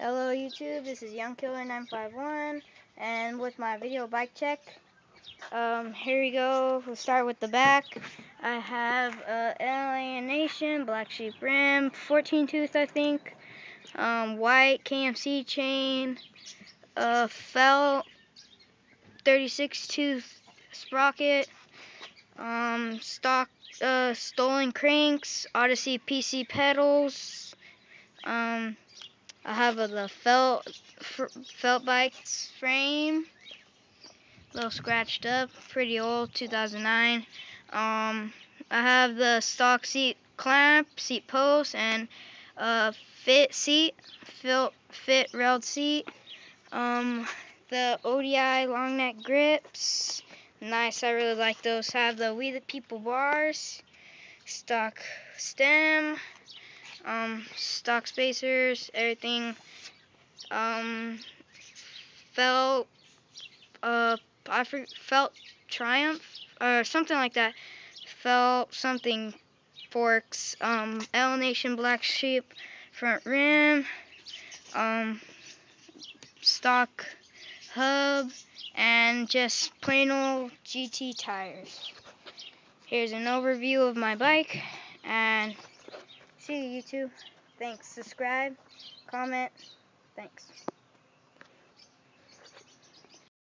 Hello YouTube, this is YoungKiller951 and with my video bike check. Here we go. We'll start with the back. I have Alienation, black sheep rim, 14 tooth I think, white KMC chain, felt 36 tooth sprocket, stock stolen cranks, Odyssey PC pedals. I have the felt bikes frame, a little scratched up, pretty old, 2009. I have the stock seat clamp, seat post, and fit seat, fit railed seat. The ODI long neck grips, nice. I really like those. Have the We the People bars, stock stem. Stock spacers, everything. Felt felt Triumph or something like that. Felt something forks. Alienation black sheep front rim. Stock hub and just plain old GT tires. Here's an overview of my bike and see you YouTube. Thanks. Subscribe, comment. Thanks.